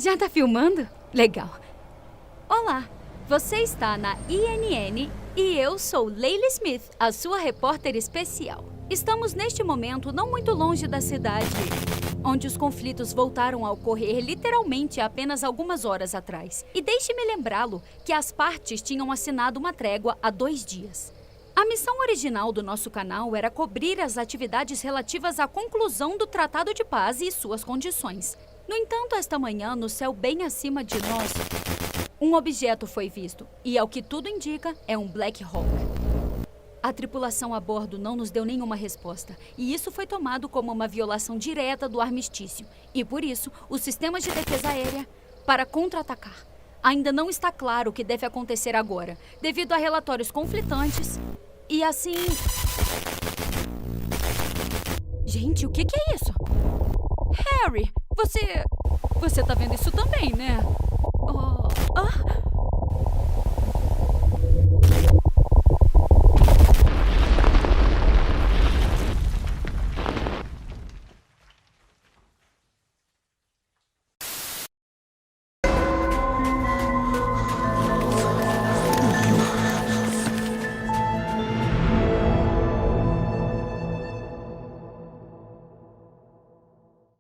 Já tá filmando? Legal. Olá, você está na INN e eu sou Leila Smith, a sua repórter especial. Estamos neste momento não muito longe da cidade, onde os conflitos voltaram a ocorrer literalmente há apenas algumas horas atrás. E deixe-me lembrá-lo que as partes tinham assinado uma trégua há 2 dias. A missão original do nosso canal era cobrir as atividades relativas à conclusão do Tratado de Paz e suas condições. No entanto, esta manhã, no céu bem acima de nós, um objeto foi visto, e ao que tudo indica, é um Black Hawk. A tripulação a bordo não nos deu nenhuma resposta, e isso foi tomado como uma violação direta do armistício. E por isso, os sistemas de defesa aérea para contra-atacar. Ainda não está claro o que deve acontecer agora, devido a relatórios conflitantes e assim... Gente, o que é isso? Harry, você tá vendo isso também, né?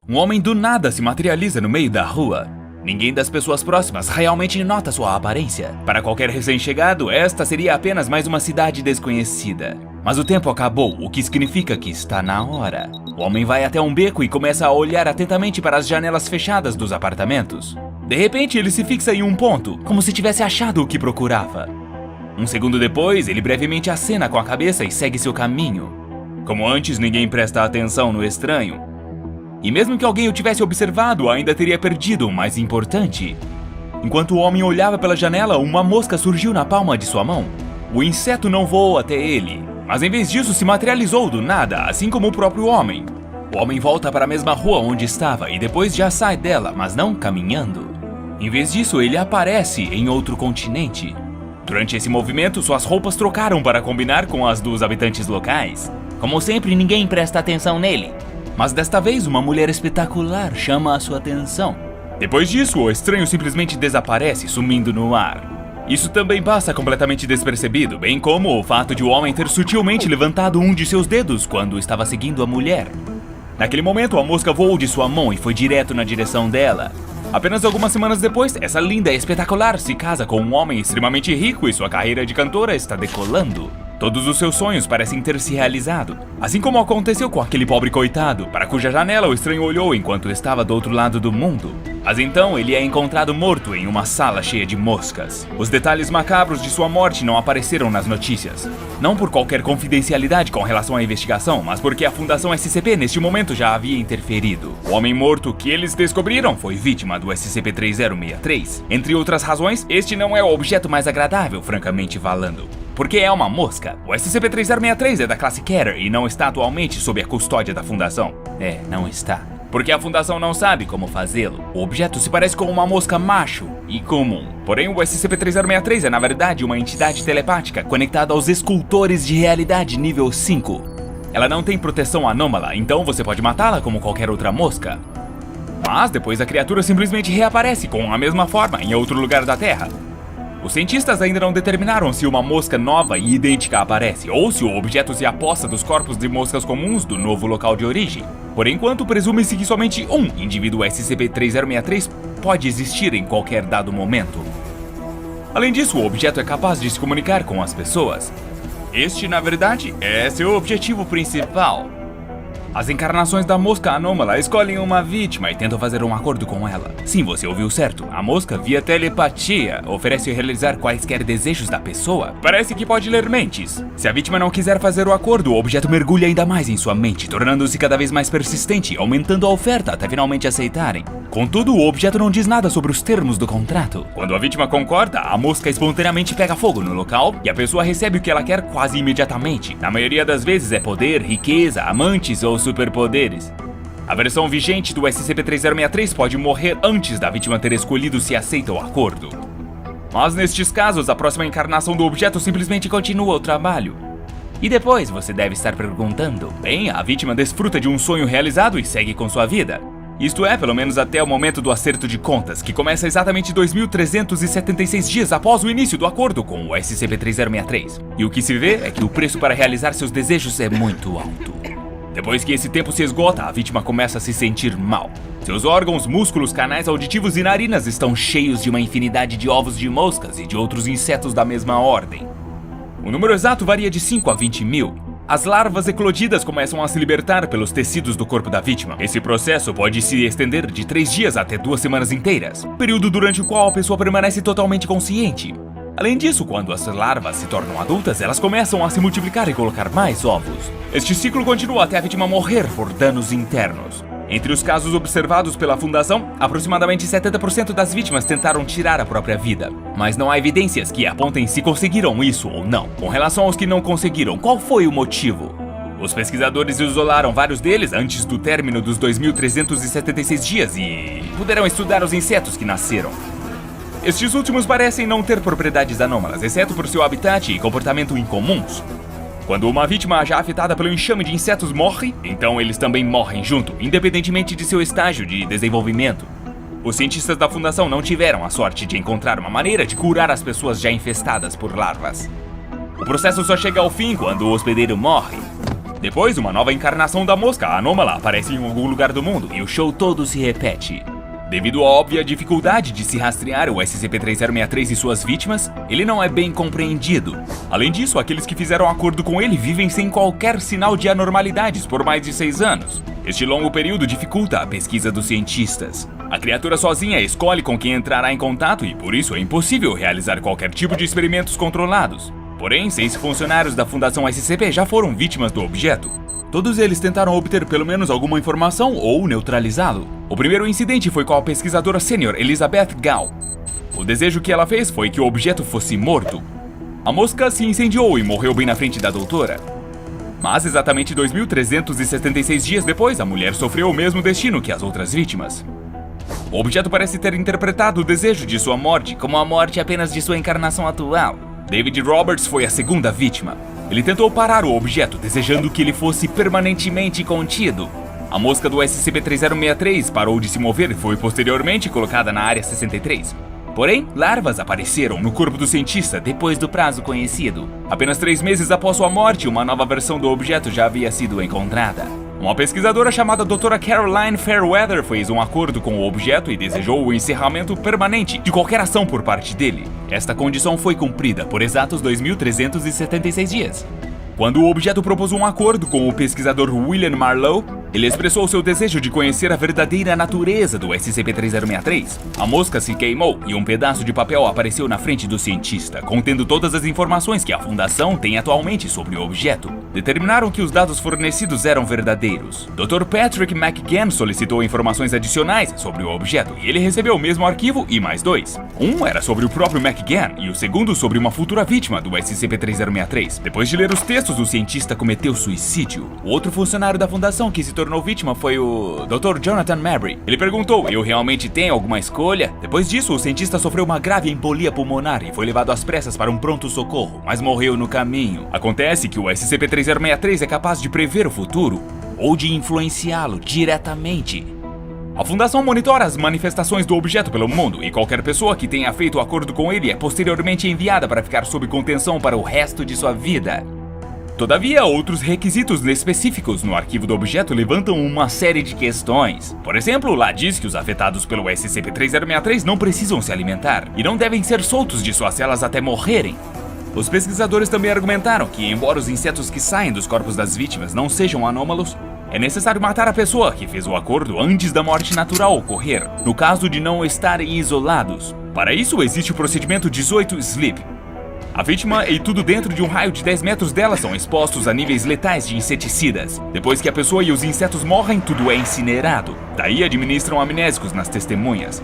Um homem do nada se materializa no meio da rua. Ninguém das pessoas próximas realmente nota sua aparência. Para qualquer recém-chegado, esta seria apenas mais uma cidade desconhecida. Mas o tempo acabou, o que significa que está na hora. O homem vai até um beco e começa a olhar atentamente para as janelas fechadas dos apartamentos. De repente, ele se fixa em um ponto, como se tivesse achado o que procurava. Um segundo depois, ele brevemente acena com a cabeça e segue seu caminho. Como antes, ninguém presta atenção no estranho. E mesmo que alguém o tivesse observado, ainda teria perdido o mais importante. Enquanto o homem olhava pela janela, uma mosca surgiu na palma de sua mão. O inseto não voou até ele, mas em vez disso se materializou do nada, assim como o próprio homem. O homem volta para a mesma rua onde estava e depois já sai dela, mas não caminhando. Em vez disso, ele aparece em outro continente. Durante esse movimento, suas roupas trocaram para combinar com as dos habitantes locais. Como sempre, ninguém presta atenção nele. Mas desta vez, uma mulher espetacular chama a sua atenção. Depois disso, o estranho simplesmente desaparece, sumindo no ar. Isso também passa completamente despercebido, bem como o fato de o homem ter sutilmente levantado um de seus dedos quando estava seguindo a mulher. Naquele momento, a mosca voou de sua mão e foi direto na direção dela. Apenas algumas semanas depois, essa linda e espetacular se casa com um homem extremamente rico e sua carreira de cantora está decolando. Todos os seus sonhos parecem ter se realizado, assim como aconteceu com aquele pobre coitado, para cuja janela o estranho olhou enquanto estava do outro lado do mundo. Mas então ele é encontrado morto em uma sala cheia de moscas. Os detalhes macabros de sua morte não apareceram nas notícias. Não por qualquer confidencialidade com relação à investigação, mas porque a Fundação SCP neste momento já havia interferido. O homem morto que eles descobriram foi vítima do SCP-3063. Entre outras razões, este não é o objeto mais agradável, francamente falando. Porque é uma mosca. O SCP-3063 é da classe Keter e não está atualmente sob a custódia da Fundação. Não está. Porque a Fundação não sabe como fazê-lo. O objeto se parece com uma mosca macho e comum. Porém, o SCP-3063 é na verdade uma entidade telepática conectada aos escultores de realidade nível 5. Ela não tem proteção anômala, então você pode matá-la como qualquer outra mosca. Mas depois a criatura simplesmente reaparece com a mesma forma em outro lugar da Terra. Os cientistas ainda não determinaram se uma mosca nova e idêntica aparece, ou se o objeto se aposta dos corpos de moscas comuns do novo local de origem. Por enquanto, presume-se que somente um indivíduo SCP-3063 pode existir em qualquer dado momento. Além disso, o objeto é capaz de se comunicar com as pessoas. Este, na verdade, é seu objetivo principal. As encarnações da mosca anômala escolhem uma vítima e tentam fazer um acordo com ela. Sim, você ouviu certo. A mosca, via telepatia, oferece realizar quaisquer desejos da pessoa. Parece que pode ler mentes. Se a vítima não quiser fazer o acordo, o objeto mergulha ainda mais em sua mente, tornando-se cada vez mais persistente, aumentando a oferta até finalmente aceitarem. Contudo, o objeto não diz nada sobre os termos do contrato. Quando a vítima concorda, a mosca espontaneamente pega fogo no local e a pessoa recebe o que ela quer quase imediatamente. Na maioria das vezes é poder, riqueza, amantes ou superpoderes. A versão vigente do SCP-3063 pode morrer antes da vítima ter escolhido se aceita o acordo. Mas nestes casos, a próxima encarnação do objeto simplesmente continua o trabalho. E depois você deve estar perguntando: bem, a vítima desfruta de um sonho realizado e segue com sua vida. Isto é, pelo menos até o momento do acerto de contas, que começa exatamente 2.376 dias após o início do acordo com o SCP-3063. E o que se vê é que o preço para realizar seus desejos é muito alto. Depois que esse tempo se esgota, a vítima começa a se sentir mal. Seus órgãos, músculos, canais auditivos e narinas estão cheios de uma infinidade de ovos de moscas e de outros insetos da mesma ordem. O número exato varia de 5 a 20 mil. As larvas eclodidas começam a se libertar pelos tecidos do corpo da vítima. Esse processo pode se estender de 3 dias até 2 semanas inteiras, período durante o qual a pessoa permanece totalmente consciente. Além disso, quando as larvas se tornam adultas, elas começam a se multiplicar e colocar mais ovos. Este ciclo continua até a vítima morrer por danos internos. Entre os casos observados pela Fundação, aproximadamente 70% das vítimas tentaram tirar a própria vida. Mas não há evidências que apontem se conseguiram isso ou não. Com relação aos que não conseguiram, qual foi o motivo? Os pesquisadores isolaram vários deles antes do término dos 2.376 dias e puderam estudar os insetos que nasceram. Estes últimos parecem não ter propriedades anômalas, exceto por seu habitat e comportamento incomuns. Quando uma vítima já afetada pelo enxame de insetos morre, então eles também morrem junto, independentemente de seu estágio de desenvolvimento. Os cientistas da Fundação não tiveram a sorte de encontrar uma maneira de curar as pessoas já infestadas por larvas. O processo só chega ao fim quando o hospedeiro morre. Depois, uma nova encarnação da mosca anômala aparece em algum lugar do mundo e o show todo se repete. Devido à óbvia dificuldade de se rastrear o SCP-3063 e suas vítimas, ele não é bem compreendido. Além disso, aqueles que fizeram acordo com ele vivem sem qualquer sinal de anormalidades por mais de 6 anos. Este longo período dificulta a pesquisa dos cientistas. A criatura sozinha escolhe com quem entrará em contato e, por isso, é impossível realizar qualquer tipo de experimentos controlados. Porém, 6 funcionários da Fundação SCP já foram vítimas do objeto. Todos eles tentaram obter pelo menos alguma informação ou neutralizá-lo. O primeiro incidente foi com a pesquisadora sênior Elizabeth Gao. O desejo que ela fez foi que o objeto fosse morto. A mosca se incendiou e morreu bem na frente da doutora. Mas exatamente 2.376 dias depois, a mulher sofreu o mesmo destino que as outras vítimas. O objeto parece ter interpretado o desejo de sua morte como a morte apenas de sua encarnação atual. David Roberts foi a segunda vítima. Ele tentou parar o objeto, desejando que ele fosse permanentemente contido. A mosca do SCP-3063 parou de se mover e foi posteriormente colocada na Área 63. Porém, larvas apareceram no corpo do cientista depois do prazo conhecido. Apenas 3 meses após sua morte, uma nova versão do objeto já havia sido encontrada. Uma pesquisadora chamada Dra. Caroline Fairweather fez um acordo com o objeto e desejou o encerramento permanente de qualquer ação por parte dele. Esta condição foi cumprida por exatos 2.376 dias. Quando o objeto propôs um acordo com o pesquisador William Marlowe, ele expressou seu desejo de conhecer a verdadeira natureza do SCP-3063. A mosca se queimou e um pedaço de papel apareceu na frente do cientista, contendo todas as informações que a Fundação tem atualmente sobre o objeto. Determinaram que os dados fornecidos eram verdadeiros. Dr. Patrick McGann solicitou informações adicionais sobre o objeto e ele recebeu o mesmo arquivo e mais 2. Um era sobre o próprio McGann e o segundo sobre uma futura vítima do SCP-3063. Depois de ler os textos, o cientista cometeu suicídio. O outro funcionário da Fundação que se tornou vítima foi o Dr. Jonathan Mabry. Ele perguntou: "Eu realmente tenho alguma escolha?" Depois disso, o cientista sofreu uma grave embolia pulmonar e foi levado às pressas para um pronto-socorro, mas morreu no caminho. Acontece que o SCP-3063 é capaz de prever o futuro ou de influenciá-lo diretamente. A Fundação monitora as manifestações do objeto pelo mundo e qualquer pessoa que tenha feito acordo com ele é posteriormente enviada para ficar sob contenção para o resto de sua vida. Todavia, outros requisitos específicos no arquivo do objeto levantam uma série de questões. Por exemplo, lá diz que os afetados pelo SCP-3063 não precisam se alimentar e não devem ser soltos de suas celas até morrerem. Os pesquisadores também argumentaram que, embora os insetos que saem dos corpos das vítimas não sejam anômalos, é necessário matar a pessoa que fez o acordo antes da morte natural ocorrer, no caso de não estarem isolados. Para isso, existe o procedimento 18 SLEEP. A vítima e tudo dentro de um raio de 10 metros dela são expostos a níveis letais de inseticidas. Depois que a pessoa e os insetos morrem, tudo é incinerado. Daí administram amnésicos nas testemunhas.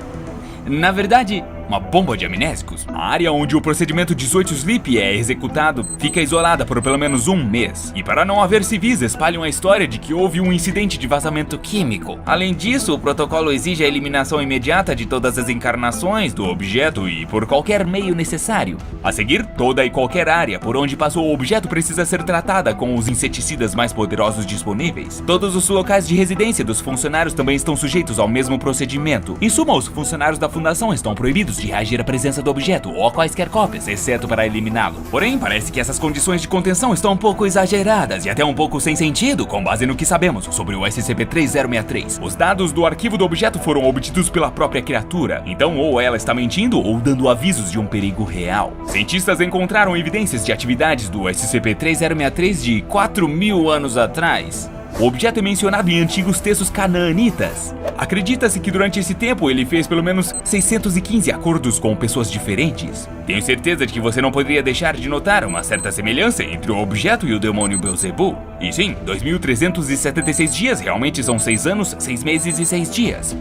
Na verdade, Uma bomba de amnésicos? A área onde o procedimento 18 Sleep é executado fica isolada por pelo menos um mês. E para não haver civis, espalham a história de que houve um incidente de vazamento químico. Além disso, o protocolo exige a eliminação imediata de todas as encarnações do objeto e por qualquer meio necessário. A seguir, toda e qualquer área por onde passou o objeto precisa ser tratada com os inseticidas mais poderosos disponíveis. Todos os locais de residência dos funcionários também estão sujeitos ao mesmo procedimento. Em suma, os funcionários da fundação estão proibidos de reagir à presença do objeto ou a quaisquer cópias, exceto para eliminá-lo. Porém, parece que essas condições de contenção estão um pouco exageradas e até um pouco sem sentido, com base no que sabemos sobre o SCP-3063. Os dados do arquivo do objeto foram obtidos pela própria criatura, então ou ela está mentindo ou dando avisos de um perigo real. Cientistas encontraram evidências de atividades do SCP-3063 de 4.000 anos atrás. O objeto é mencionado em antigos textos canaanitas. Acredita-se que durante esse tempo ele fez pelo menos 615 acordos com pessoas diferentes. Tenho certeza de que você não poderia deixar de notar uma certa semelhança entre o objeto e o demônio Beelzebub. E sim, 2.376 dias realmente são 6 anos, 6 meses e 6 dias.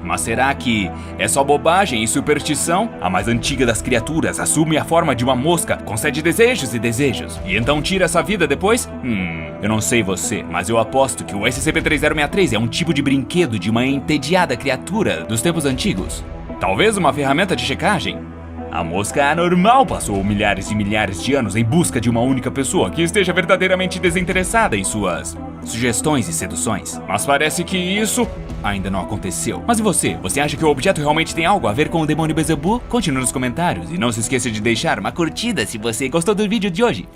Mas será que é só bobagem e superstição? A mais antiga das criaturas assume a forma de uma mosca, concede desejos e desejos, e então tira essa vida depois? Eu não sei você, mas eu aposto que o SCP-3063 é um tipo de brinquedo de uma entediada criatura dos tempos antigos. Talvez uma ferramenta de checagem? A mosca anormal passou milhares e milhares de anos em busca de uma única pessoa que esteja verdadeiramente desinteressada em suas sugestões e seduções. Mas parece que isso ainda não aconteceu. Mas e você? Você acha que o objeto realmente tem algo a ver com o demônio Beelzebub? Conte nos comentários e não se esqueça de deixar uma curtida se você gostou do vídeo de hoje.